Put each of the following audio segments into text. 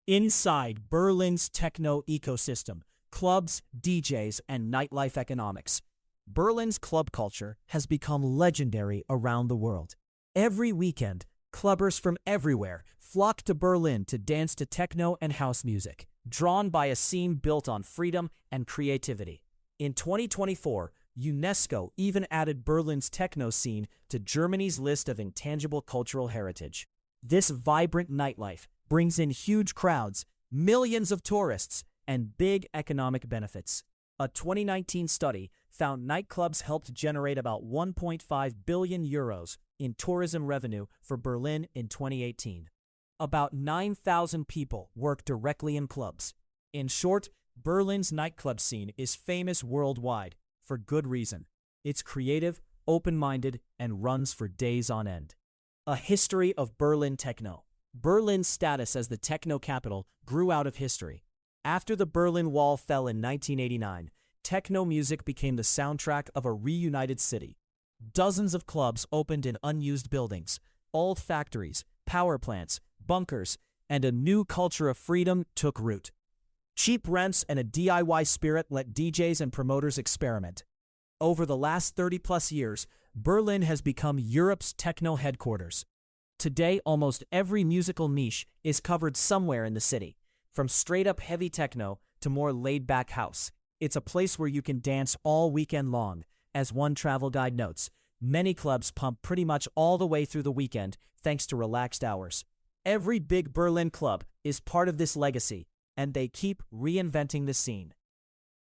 Inside Berlin's techno ecosystem, clubs, DJs, and nightlife economics. Berlin's club culture has become legendary around the world. Every weekend, clubbers from everywhere flock to Berlin to dance to techno and house music, drawn by a scene built on freedom and creativity. In 2024, UNESCO even added Berlin's techno scene to Germany's list of intangible cultural heritage. This vibrant nightlife brings in huge crowds, millions of tourists, and big economic benefits. A 2019 study found nightclubs helped generate about 1.5 billion euros in tourism revenue for Berlin in 2018. About 9,000 people work directly in clubs. In short, Berlin's nightclub scene is famous worldwide, for good reason. It's creative, open-minded, and runs for days on end. A history of Berlin techno. Berlin's status as the techno capital grew out of history. After the Berlin Wall fell in 1989, techno music became the soundtrack of a reunited city. Dozens of clubs opened in unused buildings, old factories, power plants, bunkers, and a new culture of freedom took root. Cheap rents and a DIY spirit let DJs and promoters experiment. Over the last 30-plus years, Berlin has become Europe's techno headquarters. Today, almost every musical niche is covered somewhere in the city, from straight-up heavy techno to more laid-back house. It's a place where you can dance all weekend long. As one travel guide notes, many clubs pump pretty much all the way through the weekend thanks to relaxed hours. Every big Berlin club is part of this legacy, and they keep reinventing the scene.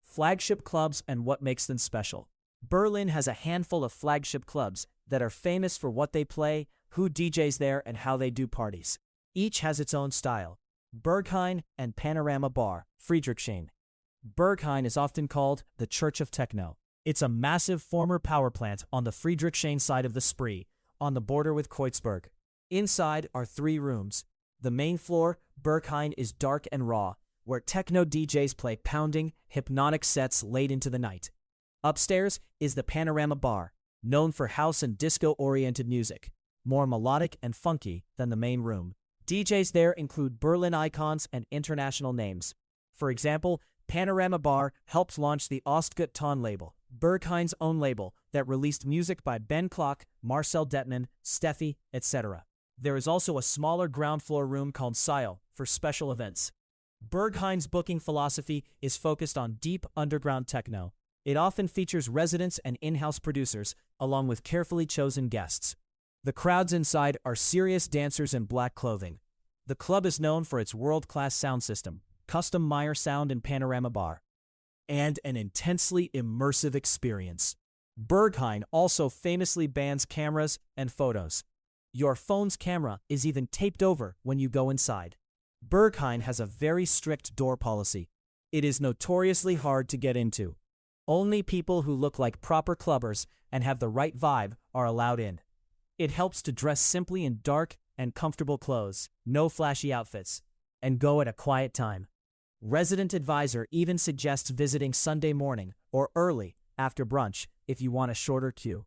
Flagship clubs and what makes them special. Berlin has a handful of flagship clubs that are famous for what they play, who DJs there, and how they do parties. Each has its own style. Berghain and Panorama Bar, Friedrichshain. Berghain is often called the Church of Techno. It's a massive former power plant on the Friedrichshain side of the Spree, on the border with Kreuzberg. Inside are 3 rooms. The main floor, Berghain, is dark and raw, where techno DJs play pounding, hypnotic sets late into the night. Upstairs is the Panorama Bar, known for house and disco-oriented music, more melodic and funky than the main room. DJs there include Berlin icons and international names. For example, Panorama Bar helped launch the Ostgut Ton label, Berghain's own label that released music by Ben Klock, Marcel Detman, Steffi, etc. There is also a smaller ground floor room called Sile for special events. Berghain's booking philosophy is focused on deep underground techno. It often features residents and in-house producers, along with carefully chosen guests. The crowds inside are serious dancers in black clothing. The club is known for its world-class sound system, custom Meyer sound and Panorama Bar, and an intensely immersive experience. Berghain also famously bans cameras and photos. Your phone's camera is even taped over when you go inside. Berghain has a very strict door policy. It is notoriously hard to get into. Only people who look like proper clubbers and have the right vibe are allowed in. It helps to dress simply in dark and comfortable clothes, no flashy outfits, and go at a quiet time. Resident advisor even suggests visiting Sunday morning or early after brunch if you want a shorter queue.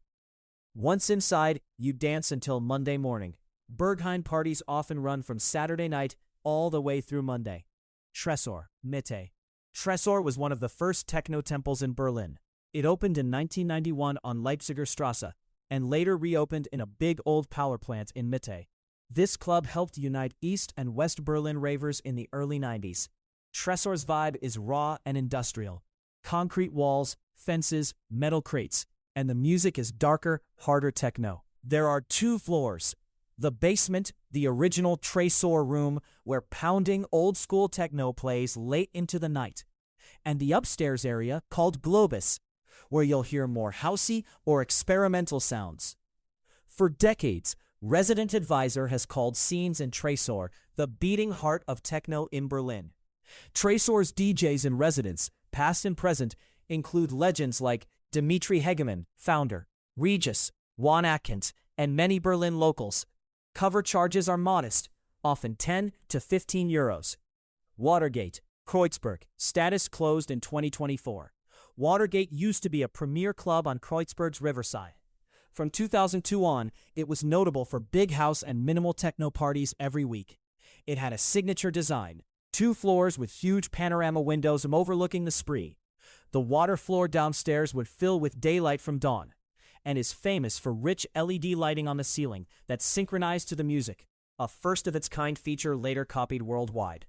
Once inside, you dance until Monday morning. Berghain parties often run from Saturday night all the way through Monday. Tresor, Mitte. Tresor was one of the first techno temples in Berlin. It opened in 1991 on Leipziger Straße and later reopened in a big old power plant in Mitte. This club helped unite East and West Berlin ravers in the early 90s. Tresor's vibe is raw and industrial. Concrete walls, fences, metal crates, and the music is darker, harder techno. There are 2 floors. The basement, the original Tresor room, where pounding old-school techno plays late into the night. And the upstairs area, called Globus, where you'll hear more housey or experimental sounds. For decades, Resident Advisor has called scenes in Tresor the beating heart of techno in Berlin. Tresor's DJs and residents, past and present, include legends like Dimitri Hegemann, founder, Regis, Juan Atkins, and many Berlin locals. Cover charges are modest, often 10 to 15 euros. Watergate, Kreuzberg, status closed in 2024. Watergate used to be a premier club on Kreuzberg's riverside. From 2002 on, it was notable for big house and minimal techno parties every week. It had a signature design, 2 floors with huge panorama windows overlooking the Spree. The water floor downstairs would fill with daylight from dawn, and is famous for rich LED lighting on the ceiling that's synchronized to the music, a first-of-its-kind feature later copied worldwide.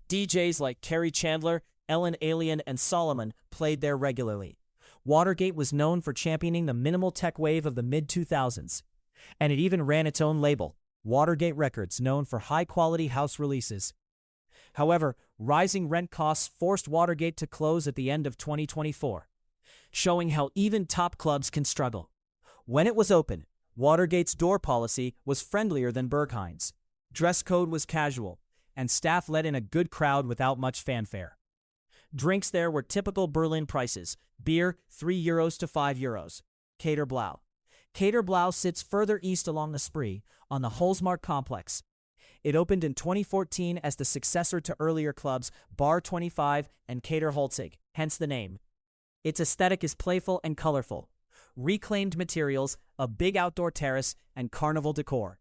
DJs like Kerry Chandler, Ellen Alien, and Solomon played there regularly. Watergate was known for championing the minimal tech wave of the mid-2000s, and it even ran its own label, Watergate Records, known for high-quality house releases. However, rising rent costs forced Watergate to close at the end of 2024, showing how even top clubs can struggle. When it was open, Watergate's door policy was friendlier than Berghain's. Dress code was casual, and staff let in a good crowd without much fanfare. Drinks there were typical Berlin prices: beer €3 to €5. Katerblau. Katerblau sits further east along the Spree, on the Holzmarkt complex. It opened in 2014 as the successor to earlier clubs Bar 25 and Katerholzig, hence the name. Its aesthetic is playful and colorful. Reclaimed materials, a big outdoor terrace, and carnival decor.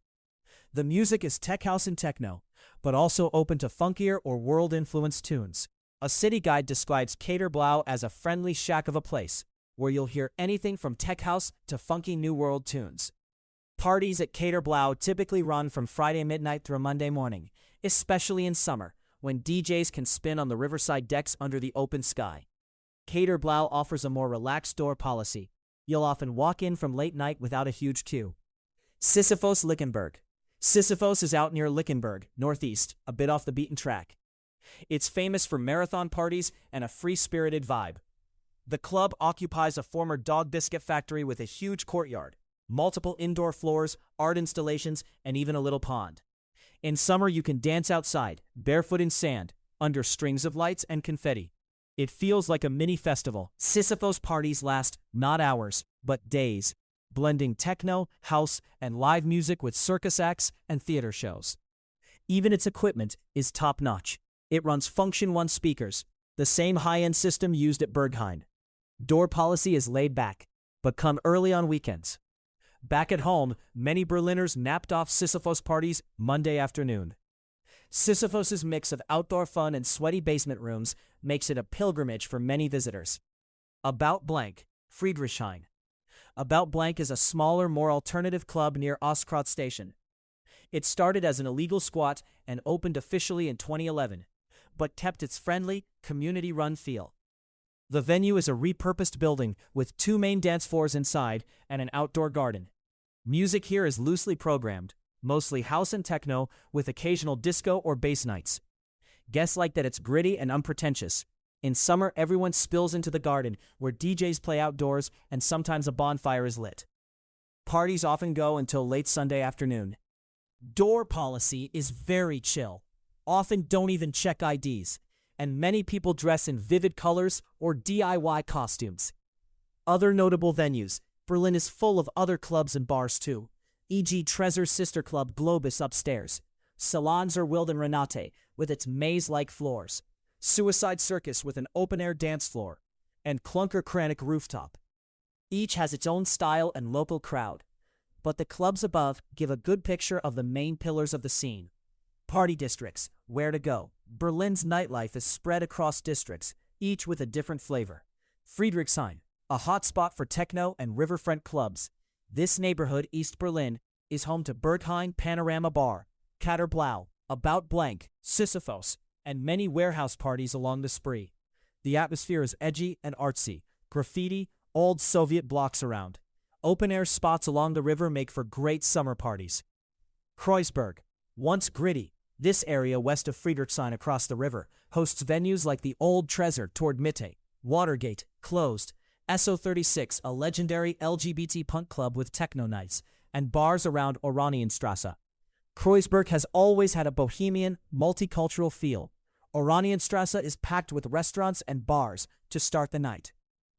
The music is tech house and techno, but also open to funkier or world-influenced tunes. A city guide describes Katerblau as a friendly shack of a place, where you'll hear anything from tech house to funky new world tunes. Parties at Katerblau typically run from Friday midnight through Monday morning, especially in summer, when DJs can spin on the riverside decks under the open sky. Katerblau offers a more relaxed door policy. You'll often walk in from late night without a huge queue. Sisyphos Lichtenberg. Sisyphos is out near Lichtenberg, northeast, a bit off the beaten track. It's famous for marathon parties and a free-spirited vibe. The club occupies a former dog biscuit factory with a huge courtyard, multiple indoor floors, art installations, and even a little pond. In summer, you can dance outside, barefoot in sand, under strings of lights and confetti. It feels like a mini festival. Sisyphos parties last not hours, but days, blending techno, house, and live music with circus acts and theater shows. Even its equipment is top-notch. It runs Function 1 speakers, the same high-end system used at Berghain. Door policy is laid back, but come early on weekends. Back at home, many Berliners napped off Sisyphos parties Monday afternoon. Sisyphos's mix of outdoor fun and sweaty basement rooms makes it a pilgrimage for many visitors. About Blank, Friedrichshain. About Blank is a smaller, more alternative club near Ostkraut station. It started as an illegal squat and opened officially in 2011, but kept its friendly, community-run feel. The venue is a repurposed building with 2 main dance floors inside and an outdoor garden. Music here is loosely programmed, mostly house and techno, with occasional disco or bass nights. Guests like that it's gritty and unpretentious. In summer, everyone spills into the garden, where DJs play outdoors and sometimes a bonfire is lit. Parties often go until late Sunday afternoon. Door policy is very chill. Often don't even check IDs, and many people dress in vivid colors or DIY costumes. Other notable venues. Berlin is full of other clubs and bars too, e.g. Trezor's sister club Globus upstairs, Salons or Wilden Renate with its maze-like floors, Suicide Circus with an open-air dance floor, and Klunker Kranich Rooftop. Each has its own style and local crowd, but the clubs above give a good picture of the main pillars of the scene. Party districts, where to go. Berlin's nightlife is spread across districts, each with a different flavor. Friedrichshain, a hotspot for techno and riverfront clubs. This neighborhood, East Berlin, is home to Berghain Panorama Bar, Katerblau, About Blank, Sisyphos, and many warehouse parties along the Spree. The atmosphere is edgy and artsy. Graffiti, old Soviet blocks around. Open-air spots along the river make for great summer parties. Kreuzberg, once gritty, this area west of Friedrichshain across the river hosts venues like the Old Trezor toward Mitte, Watergate, closed, SO36, a legendary LGBT punk club with techno nights, and bars around Oranienstrasse. Kreuzberg has always had a bohemian, multicultural feel. Oranienstrasse is packed with restaurants and bars to start the night.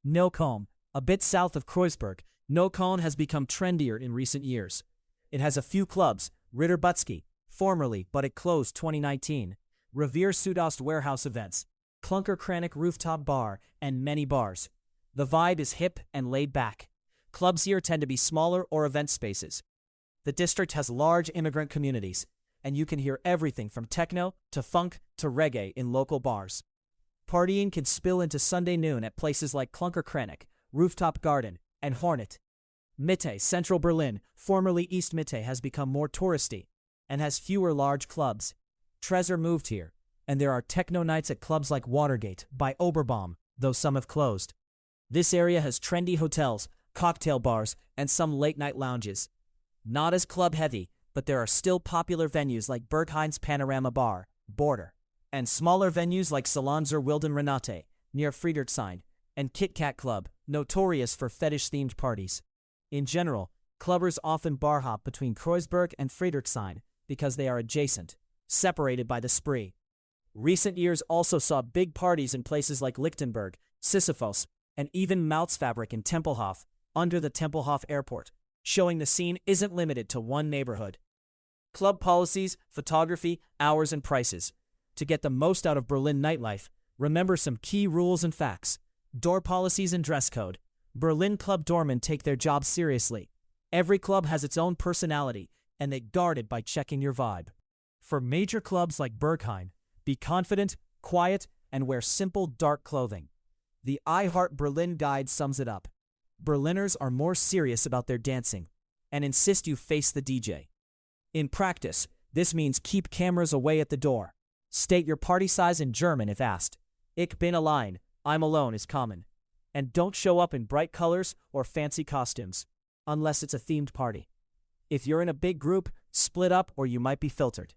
Neukölln, a bit south of Kreuzberg, Neukölln has become trendier in recent years. It has a few clubs, Ritterbutzki, formerly, but it closed 2019, Revier Südost warehouse events, Klunker Kranich rooftop bar, and many bars. The vibe is hip and laid back. Clubs here tend to be smaller or event spaces. The district has large immigrant communities. and you can hear everything from techno to funk to reggae in local bars. Partying can spill into Sunday noon at places like Klunkerkranich, Rooftop Garden, and Hornet. Mitte, central Berlin, formerly East Mitte, has become more touristy and has fewer large clubs. Trezor moved here, and there are techno nights at clubs like Watergate by Oberbaum, though some have closed. This area has trendy hotels, cocktail bars, and some late-night lounges. Not as club-heavy, but there are still popular venues like Berghein's Panorama Bar, Border, and smaller venues like Salon zur Wilden Renate, near Friedrichshain, and Kit Kat Club, notorious for fetish-themed parties. In general, clubbers often bar hop between Kreuzberg and Friedrichshain because they are adjacent, separated by the Spree. Recent years also saw big parties in places like Lichtenberg, Sisyphos, and even Mautzfabrik in Tempelhof, under the Tempelhof Airport, showing the scene isn't limited to one neighborhood. Club policies, photography, hours, and prices. To get the most out of Berlin nightlife, remember some key rules and facts. Door policies and dress code. Berlin club doormen take their job seriously. Every club has its own personality, and they guard it by checking your vibe. For major clubs like Berghain, be confident, quiet, and wear simple, dark clothing. The I Heart Berlin guide sums it up. Berliners are more serious about their dancing and insist you face the DJ. In practice, this means keep cameras away at the door. State your party size in German if asked. Ich bin allein, I'm alone is common. And don't show up in bright colors or fancy costumes, unless it's a themed party. If you're in a big group, split up or you might be filtered.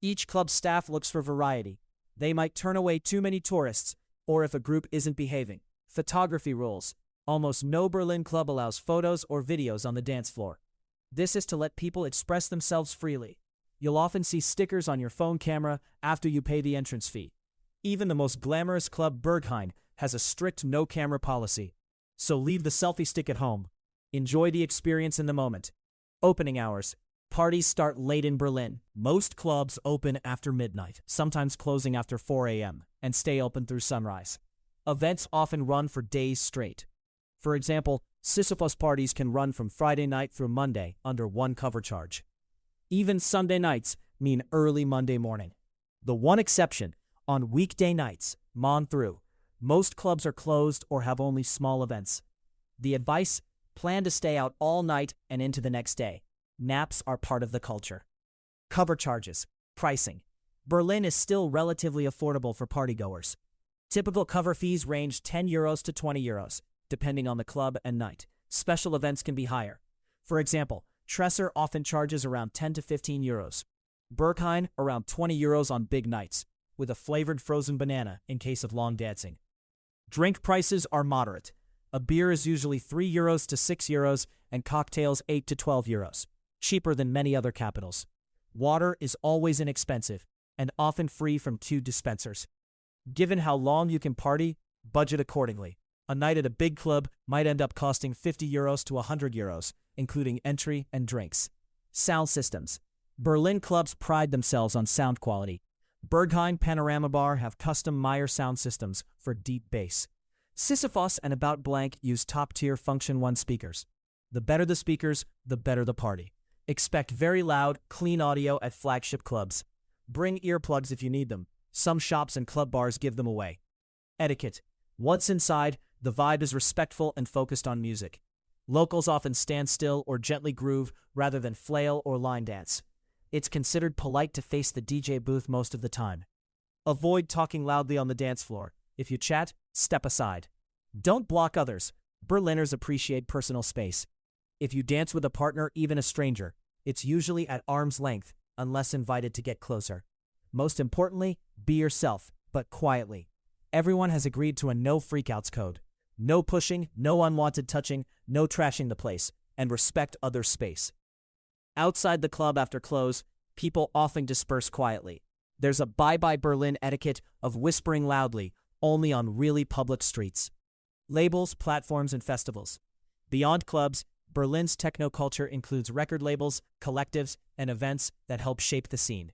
Each club staff looks for variety. They might turn away too many tourists, or if a group isn't behaving. Photography rules. Almost no Berlin club allows photos or videos on the dance floor. This is to let people express themselves freely. You'll often see stickers on your phone camera after you pay the entrance fee. Even the most glamorous club, Berghain, has a strict no-camera policy. So leave the selfie stick at home. Enjoy the experience in the moment. Opening hours. Parties start late in Berlin. Most clubs open after midnight, sometimes closing after 4 a.m., and stay open through sunrise. Events often run for days straight. For example, Sisyphos parties can run from Friday night through Monday under one cover charge. Even Sunday nights mean early Monday morning. The one exception, on weekday nights, mon through, most clubs are closed or have only small events. The advice? Plan to stay out all night and into the next day. Naps are part of the culture. Cover charges. Pricing. Berlin is still relatively affordable for partygoers. Typical cover fees range €10 to €20, depending on the club and night. Special events can be higher. For example, Trezor often charges around 10 to €15. Berghain around €20 on big nights, with a flavored frozen banana in case of long dancing. Drink prices are moderate. A beer is usually €3 to €6 and cocktails €8 to €12, cheaper than many other capitals. Water is always inexpensive and often free from two dispensers. Given how long you can party, budget accordingly. A night at a big club might end up costing €50 to €100, including entry and drinks. Sound systems. Berlin clubs pride themselves on sound quality. Berghain Panorama Bar have custom Meyer sound systems for deep bass. Sisyphos and About Blank use top-tier Function 1 speakers. The better the speakers, the better the party. Expect very loud, clean audio at flagship clubs. Bring earplugs if you need them. Some shops and club bars give them away. Etiquette. Once inside, the vibe is respectful and focused on music. Locals often stand still or gently groove rather than flail or line dance. It's considered polite to face the DJ booth most of the time. Avoid talking loudly on the dance floor. If you chat, step aside. Don't block others. Berliners appreciate personal space. If you dance with a partner, even a stranger, it's usually at arm's length, unless invited to get closer. Most importantly, be yourself, but quietly. Everyone has agreed to a no freakouts code. No pushing, no unwanted touching, no trashing the place, and respect others' space. Outside the club after close, people often disperse quietly. There's a bye-bye Berlin etiquette of whispering loudly, only on really public streets. Labels, platforms, and festivals. Beyond clubs, Berlin's techno culture includes record labels, collectives, and events that help shape the scene.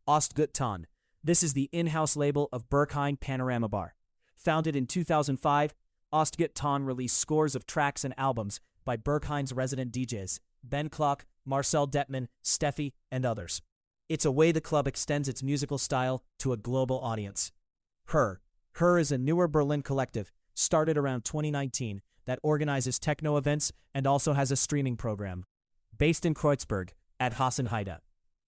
Ostgut. This is the in-house label of Berghain Panorama Bar. Founded in 2005, Ostgut released scores of tracks and albums by Berghain's resident DJs, Ben Klock, Marcel Detman, Steffi, and others. It's a way the club extends its musical style to a global audience. Her. Her is a newer Berlin collective, started around 2019, that organizes techno events and also has a streaming program. Based in Kreuzberg, at Hassenheide.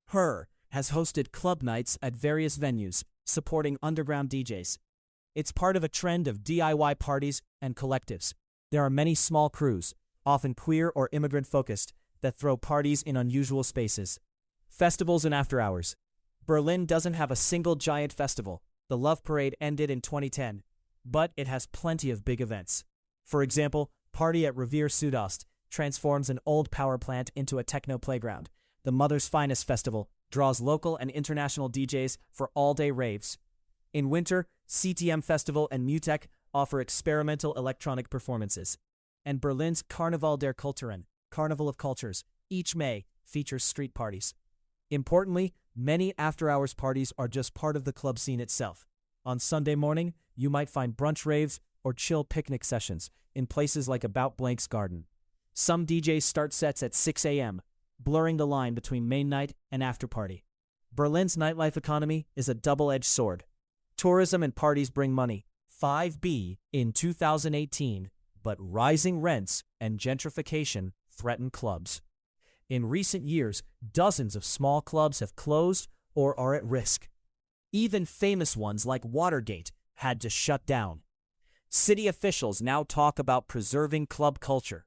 Her has hosted club nights at various venues, supporting underground DJs. It's part of a trend of DIY parties and collectives. There are many small crews, often queer or immigrant-focused, that throw parties in unusual spaces. Festivals and after hours. Berlin doesn't have a single giant festival. The Love Parade ended in 2010, but it has plenty of big events. For example, Party at Revier Südost transforms an old power plant into a techno playground. The Mother's Finest Festival draws local and international DJs for all-day raves. In winter, CTM Festival and Mutek offer experimental electronic performances. And Berlin's Carnaval der Kulturen, Carnival of Cultures, each May features street parties. Importantly, many after-hours parties are just part of the club scene itself. On Sunday morning, you might find brunch raves or chill picnic sessions in places like About Blank's Garden. Some DJs start sets at 6 a.m., blurring the line between main night and after party. Berlin's nightlife economy is a double-edged sword. Tourism and parties bring money, 5B in 2018, but rising rents and gentrification threaten clubs. In recent years, dozens of small clubs have closed or are at risk. Even famous ones like Watergate had to shut down. City officials now talk about preserving club culture.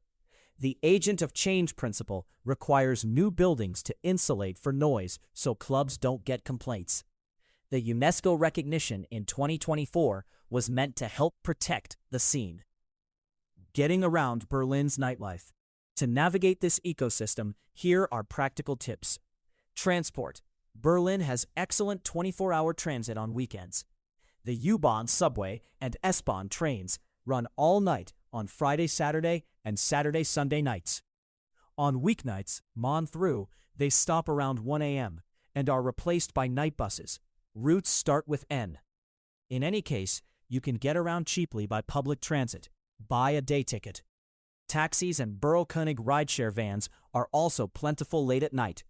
The agent of change principle requires new buildings to insulate for noise so clubs don't get complaints. The UNESCO recognition in 2024 was meant to help protect the scene. Getting around Berlin's nightlife. To navigate this ecosystem, here are practical tips. Transport. Berlin has excellent 24-hour transit on weekends. The U-Bahn subway and S-Bahn trains run all night on Friday, Saturday, and Saturday-Sunday nights. On weeknights, through, they stop around 1 a.m. and are replaced by night buses. Routes start with N. In any case, you can get around cheaply by public transit. Buy a day ticket. Taxis and Bürokönig rideshare vans are also plentiful late at night.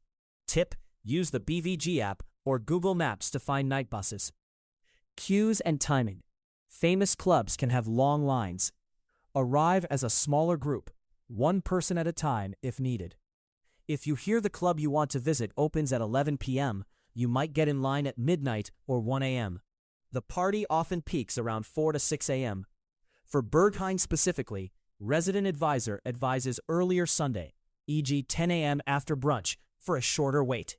Tip: use the BVG app or Google Maps to find night buses. Queues and timing. Famous clubs can have long lines. Arrive as a smaller group, one person at a time if needed. If you hear the club you want to visit opens at 11 p.m., you might get in line at midnight or 1 a.m. The party often peaks around 4 to 6 a.m. For Berghain specifically, Resident Advisor advises earlier Sunday, e.g. 10 a.m. after brunch, for a shorter wait.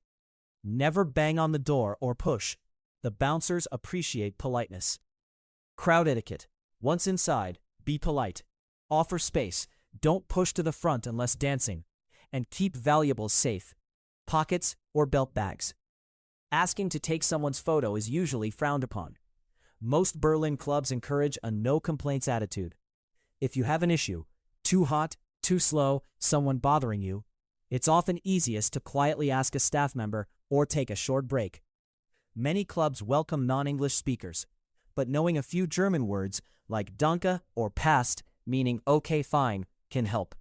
Never bang on the door or push. The bouncers appreciate politeness. Crowd etiquette. Once inside, be polite. Offer space. Don't push to the front unless dancing. And keep valuables safe. Pockets or belt bags. Asking to take someone's photo is usually frowned upon. Most Berlin clubs encourage a no-complaints attitude. If you have an issue, too hot, too slow, someone bothering you, it's often easiest to quietly ask a staff member or take a short break. Many clubs welcome non-English speakers, but knowing a few German words like Danke or Passt, meaning okay fine, can help.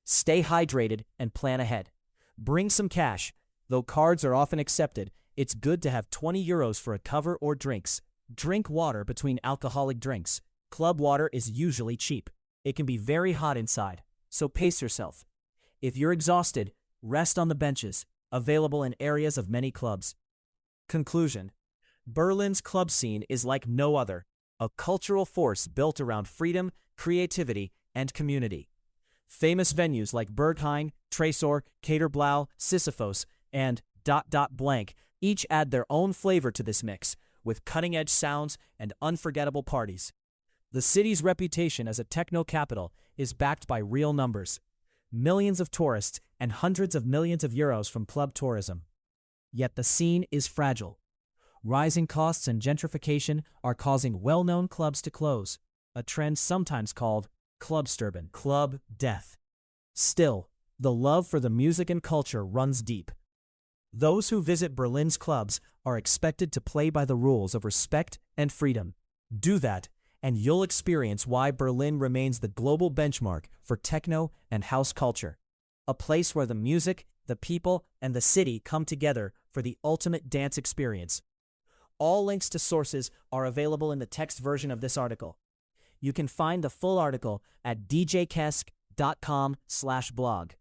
Stay hydrated and plan ahead. Bring some cash. Though cards are often accepted, it's good to have 20 euros for a cover or drinks. Drink water between alcoholic drinks. Club water is usually cheap. It can be very hot inside, so pace yourself. If you're exhausted, rest on the benches, available in areas of many clubs. Conclusion. Berlin's club scene is like no other, a cultural force built around freedom, creativity, and community. Famous venues like Berghain, Tresor, Katerblau, Sisyphos, and ... each add their own flavor to this mix, with cutting-edge sounds and unforgettable parties. The city's reputation as a techno capital is backed by real numbers. Millions of tourists and hundreds of millions of euros from club tourism. Yet the scene is fragile. Rising costs and gentrification are causing well-known clubs to close, a trend sometimes called clubsterben, club death. Still, the love for the music and culture runs deep. Those who visit Berlin's clubs are expected to play by the rules of respect and freedom. Do that, and you'll experience why Berlin remains the global benchmark for techno and house culture. A place where the music, the people, and the city come together for the ultimate dance experience. All links to sources are available in the text version of this article. You can find the full article at djkesk.com/blog.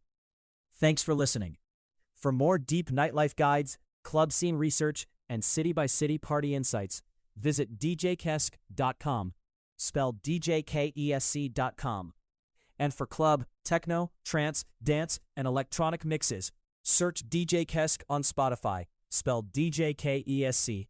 Thanks for listening. For more deep nightlife guides, club scene research, and city-by-city party insights, visit djkesk.com, spelled djkesc.com. And for club, techno, trance, dance, and electronic mixes, search DJ Kesk on Spotify, spelled DJKESC.